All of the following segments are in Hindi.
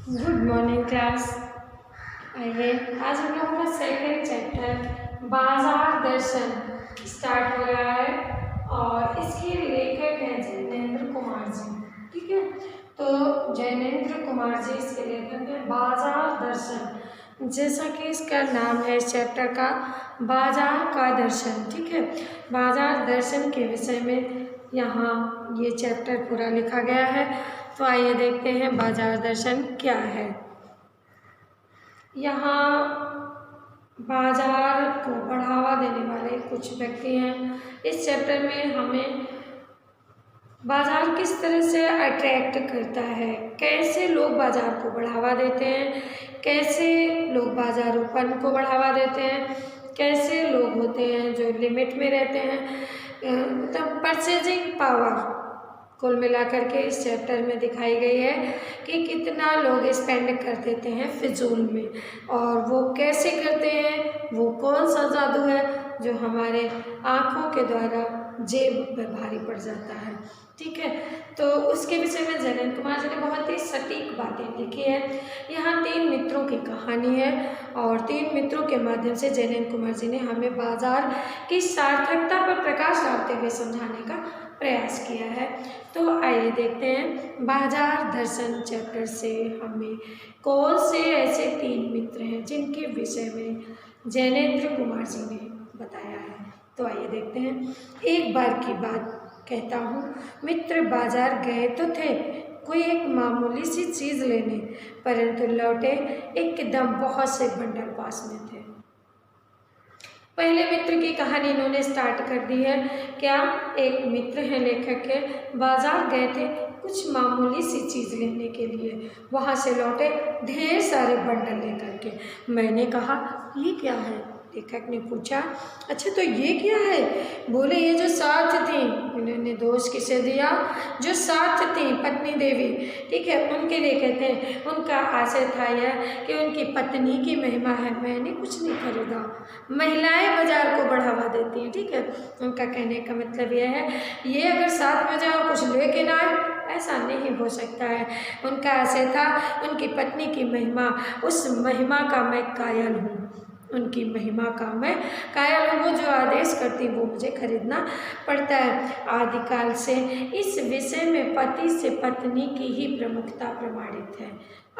Good morning class. आइए आज हम लोग का सेकंड चैप्टर बाजार दर्शन स्टार्ट हो रहा है और इसके लेखक हैं जैनेंद्र कुमार जी। ठीक है, तो जैनेंद्र कुमार जी इसके लेखक हैं बाजार दर्शन। जैसा कि इसका नाम है इस चैप्टर का, बाजार का दर्शन। ठीक है, बाजार दर्शन के विषय में यहाँ ये चैप्टर पूरा लिखा गया है। तो आइए देखते हैं बाजार दर्शन क्या है। यहाँ बाजार को बढ़ावा देने वाले कुछ व्यक्ति हैं। इस चैप्टर में हमें बाजार किस तरह से अट्रैक्ट करता है, कैसे लोग बाजार को बढ़ावा देते हैं, कैसे लोग बाजारोपन को बढ़ावा देते हैं, कैसे लोग होते हैं जो लिमिट में रहते हैं, मतलब परचेजिंग पावर कुल मिलाकर के इस चैप्टर में दिखाई गई है कि कितना लोग स्पेंड कर देते हैं फिजूल में, और वो कैसे करते हैं, वो कौन सा जादू है जो हमारे आँखों के द्वारा जेब पर भारी पड़ जाता है। ठीक है, तो उसके विषय में जैनेंद्र कुमार जी ने बहुत ही सटीक बातें लिखी है। यहाँ 3 मित्रों की कहानी है और 3 मित्रों के माध्यम से जैनेंद्र कुमार जी ने हमें बाजार की सार्थकता पर प्रकाश डालते हुए समझाने का प्रयास किया है। तो आइए देखते हैं बाजार दर्शन चैप्टर से हमें कौन से ऐसे 3 मित्र हैं जिनके विषय में जैनेंद्र कुमार जी ने बताया है। तो आइए देखते हैं। एक बार की बात कहता हूँ, मित्र बाजार गए तो थे कोई एक मामूली सी चीज़ लेने, परंतु लौटे एकदम बहुत से बंडल पास में थे। पहले मित्र की कहानी इन्होंने स्टार्ट कर दी है। क्या एक मित्र हैं लेखक के, बाजार गए थे कुछ मामूली सी चीज़ लेने के लिए, वहाँ से लौटे ढेर सारे बंडल लेकर के। मैंने कहा ये क्या है? लेखक ने पूछा अच्छा तो ये क्या है? बोले ये जो साथ थी, इन्होंने दोष किसे दिया? जो साथ थी पत्नी देवी, ठीक है, उनके लिए कहते हैं। उनका आशय था यह कि उनकी पत्नी की महिमा है, मैंने कुछ नहीं खरीदा। महिलाएं बाजार को बढ़ावा देती हैं। ठीक है, उनका कहने का मतलब यह है ये अगर साथ में जाओ कुछ लेके ना आए, ऐसा नहीं हो सकता है। उनका आशय था उनकी पत्नी की महिमा, उस महिमा का मैं कायल हूँ, उनकी महिमा का मैं कायल हूँ। वो जो आदेश करती वो मुझे खरीदना पड़ता है। आदिकाल से इस विषय में पति से पत्नी की ही प्रमुखता प्रमाणित है।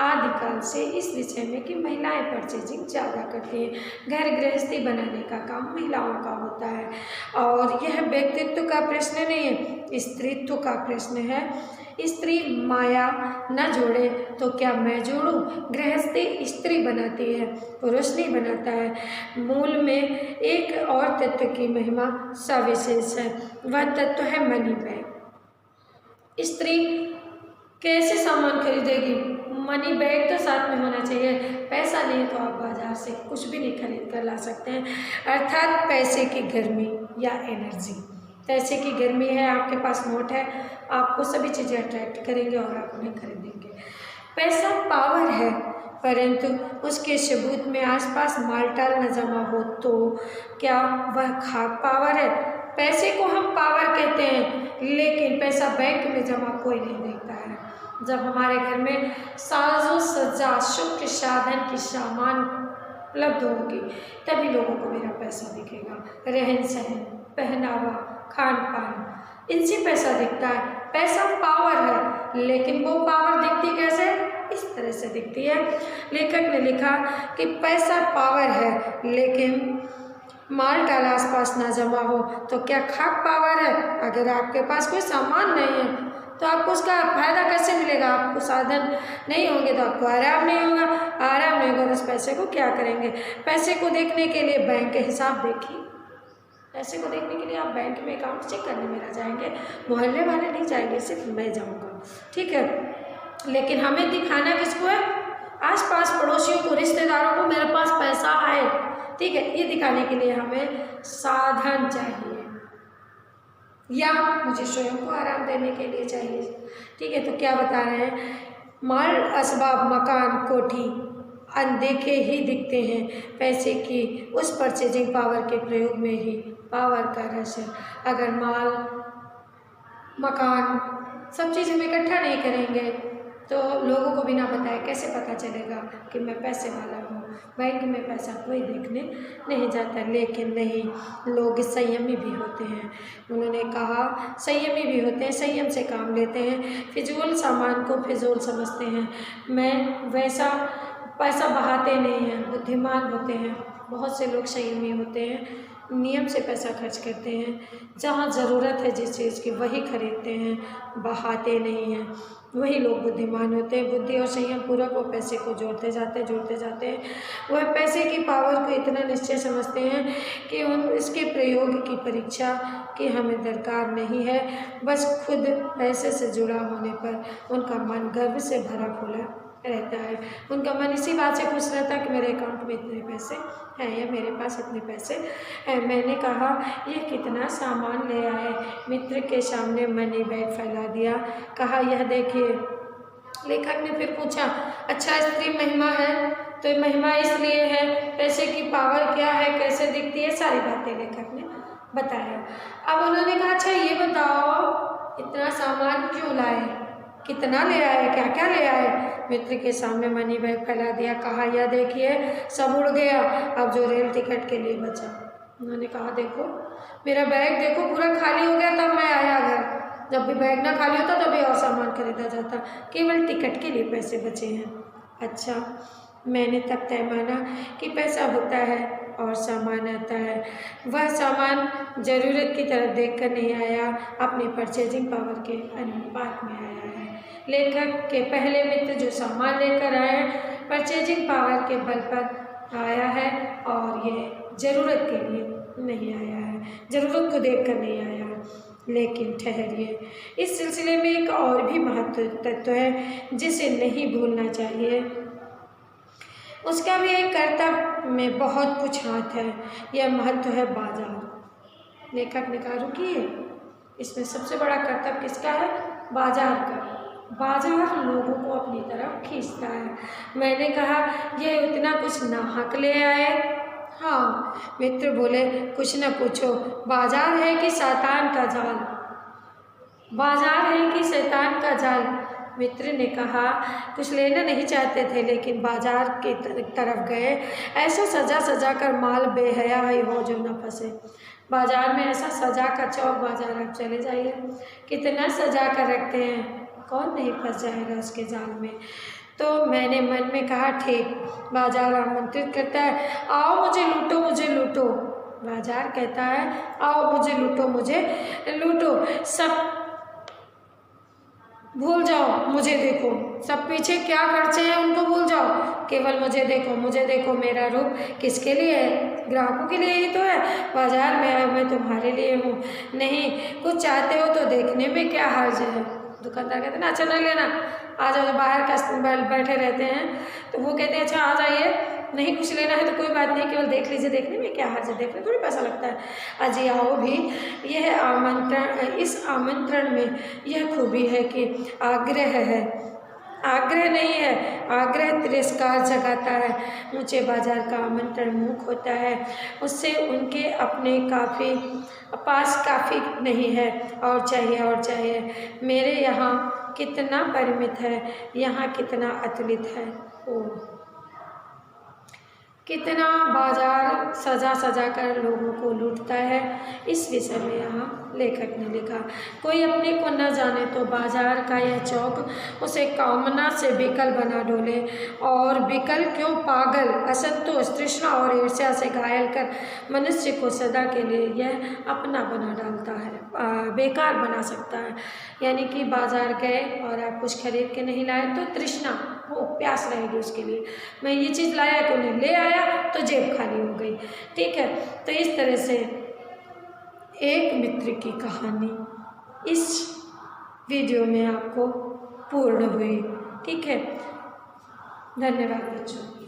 आदिकाल से इस विषय में कि महिलाएं परचेजिंग ज़्यादा करती हैं। घर गृहस्थी बनाने का काम महिलाओं का होता है और यह व्यक्तित्व का प्रश्न नहीं है, स्त्रीत्व का प्रश्न है। स्त्री माया न जोड़े तो क्या मैं जोड़ूं? गृहस्थी स्त्री बनाती है, पुरुष नहीं बनाता है। मूल में एक और तत्व की महिमा सविशेष है, वह तत्व है मनी बैग। स्त्री कैसे सामान खरीदेगी? मनी बैग तो साथ में होना चाहिए। पैसा नहीं तो आप बाजार से कुछ भी नहीं खरीद कर ला सकते हैं, अर्थात पैसे की गर्मी या एनर्जी। पैसे की गर्मी है, आपके पास नोट है, आपको सभी चीज़ें अट्रैक्ट करेंगे और आप उन्हें खरीदेंगे। पैसा पावर है, परंतु उसके सबूत में आसपास मालटाल न जमा हो तो क्या वह खाक पावर है? पैसे को हम पावर कहते हैं, लेकिन पैसा बैंक में जमा कोई नहीं देखता है। जब हमारे घर में साजो सज्जा सुख साधन की सामान उपलब्ध होगी तभी लोगों को मेरा पैसा दिखेगा। रहन सहन, पहनावा, खान पान, इनसे पैसा दिखता है। पैसा पावर है, लेकिन वो पावर दिखती कैसे? इस तरह से दिखती है। लेखक ने लिखा कि पैसा पावर है, लेकिन माल टाल आसपास ना जमा हो तो क्या खाक पावर है? अगर आपके पास कोई सामान नहीं है तो आपको उसका फायदा कैसे मिलेगा? आपको साधन नहीं होंगे तो आपको आराम नहीं होगा, आराम नहीं होगा तो उस पैसे को क्या करेंगे? पैसे को देखने के लिए बैंक के हिसाब देखिए। पैसे को देखने के लिए आप बैंक में अकाउंट चेक करने मेरा जाएंगे, मोहल्ले वाले नहीं जाएंगे, सिर्फ मैं जाऊंगा। ठीक है, लेकिन हमें दिखाना किसको है? आसपास पड़ोसियों को, रिश्तेदारों को मेरे पास पैसा है। ठीक है, ये दिखाने के लिए हमें साधन चाहिए या मुझे स्वयं को आराम देने के लिए चाहिए। ठीक है, तो क्या बता रहे हैं? माल, असबाब, मकान, कोठी अनदेखे ही दिखते हैं। पैसे की उस परचेजिंग पावर के प्रयोग में ही पावर का रस है। अगर माल, मकान, सब चीज़ हम इकट्ठा नहीं करेंगे तो लोगों को बिना बताए कैसे पता चलेगा कि मैं पैसे वाला हूँ। बैंक में पैसा कोई देखने नहीं जाता, लेकिन नहीं, लोग संयमी भी होते हैं। उन्होंने कहा संयमी भी होते हैं, संयम से काम लेते हैं, फिजूल सामान को फिजूल समझते हैं। मैं वैसा पैसा बहाते नहीं हैं, बुद्धिमान होते हैं। बहुत से लोग संयमी होते हैं, नियम से पैसा खर्च करते हैं, जहाँ ज़रूरत है जिस चीज़ की वही खरीदते हैं, बहाते नहीं हैं। वही लोग बुद्धिमान होते हैं। बुद्धि और संयम पूर्वक वो पैसे को जोड़ते जाते हैं। वह पैसे की पावर को इतना निश्चय समझते हैं कि इसके प्रयोग की परीक्षा की हमें दरकार नहीं है। बस खुद पैसे से जुड़ा होने पर उनका मन गर्व से भरा खुला रहता है। उनका मन इसी बात से खुश रहता है कि मेरे अकाउंट में इतने पैसे हैं या मेरे पास इतने पैसे हैं। मैंने कहा ये कितना सामान ले आए। मित्र के सामने मनी बैग फैला दिया। कहा यह देखिए। लेखक ने फिर पूछा, अच्छा स्त्री महिमा है तो महिमा इसलिए है, पैसे की पावर क्या है, कैसे दिखती है, सारी बातें लेखक ने बताया। अब उन्होंने कहा अच्छा ये बताओ इतना सामान क्यों लाए, कितना ले आए, क्या क्या ले आए। मित्र के सामने मनी बैग फैला दिया। कहा यह देखिए सब उड़ गया, अब जो रेल टिकट के लिए बचा। उन्होंने कहा देखो मेरा बैग देखो पूरा खाली हो गया, तब मैं आया घर। जब भी बैग ना खाली होता तभी और सामान खरीदा जाता, केवल टिकट के लिए पैसे बचे हैं। अच्छा, मैंने तब तय माना कि पैसा होता है और सामान आता है। वह सामान ज़रूरत की तरफ देखकर नहीं आया, अपनी परचेजिंग पावर के अनुपात में आया है। लेखक के पहले मित्र जो सामान लेकर आए परचेजिंग पावर के बल पर आया है, और ये ज़रूरत के लिए नहीं आया है, ज़रूरत को देखकर नहीं आया है। लेकिन ठहरिए, इस सिलसिले में एक और भी महत्वपूर्ण तत्व है जिसे नहीं भूलना चाहिए। उसका भी एक कर्तव्य में बहुत कुछ हाथ है। यह महत्व है बाजार। लेखक ने कहा रुकिए, इसमें सबसे बड़ा कर्तव्य किसका है? बाजार का। बाजार लोगों को अपनी तरफ खींचता है। मैंने कहा ये इतना कुछ नाहक ले आए। हाँ, मित्र बोले कुछ न पूछो, बाजार है कि शैतान का जाल, बाजार है कि शैतान का जाल। मित्र ने कहा कुछ लेना नहीं चाहते थे, लेकिन बाजार की तरफ गए। ऐसा सजा सजा कर माल बेहया ही हो जो न फंसे। बाजार में ऐसा सजा कर चौक बाजार आप चले जाइए, कितना सजा कर रखते हैं, कौन नहीं फंस जाएगा उसके जाल में। तो मैंने मन में कहा ठीक, बाजार आमंत्रित करता है, आओ मुझे लूटो, मुझे लूटो। बाजार कहता है आओ मुझे लूटो, मुझे लूटो। सब भूल जाओ, मुझे देखो। सब पीछे क्या खर्चे हैं उनको भूल जाओ, केवल मुझे देखो, मुझे देखो। मेरा रूप किसके लिए है? ग्राहकों के लिए ही तो है। बाजार में आया मैं तुम्हारे लिए हूँ। नहीं कुछ चाहते हो तो देखने में क्या हर्ज है। दुकानदार कहते हैं ना अच्छा नहीं लेना, आ जाओ। जो बाहर कस्टमर बैठे रहते हैं तो वो कहते हैं अच्छा आ जाइए, नहीं कुछ लेना है तो कोई बात नहीं, केवल देख लीजिए, देखने में क्या हर्ज है, देखने थोड़ी पैसा लगता है। अजी आओ भी। यह आमंत्रण, इस आमंत्रण में यह खूबी है कि आग्रह है, आग्रह नहीं है। आग्रह तिरस्कार जगाता है। ऊंचे बाजार का आमंत्रण मूक होता है, उससे उनके अपने पास काफ़ी नहीं है, और चाहिए। मेरे यहाँ कितना परिमित है, यहाँ कितना अतुलित है। ओह, कितना बाजार सजा सजा कर लोगों को लूटता है। इस विषय में यहाँ लेखक ने लिखा, कोई अपने को न जाने तो बाजार का यह चौक उसे कामना से विकल बना डोले, और विकल क्यों, पागल, असंतोष, तृष्णा और ईर्ष्या से घायल कर मनुष्य को सदा के लिए यह अपना बना डालता है, बेकार बना सकता है। यानी कि बाजार गए और आप कुछ खरीद के नहीं लाए तो तृष्णा, वो प्यास रहेगी उसके लिए, मैं ये चीज़ लाया क्यों नहीं, ले आया तो जेब खाली हो गई। ठीक है, तो इस तरह से एक मित्र की कहानी इस वीडियो में आपको पूर्ण हुई। ठीक है, धन्यवाद बच्चों।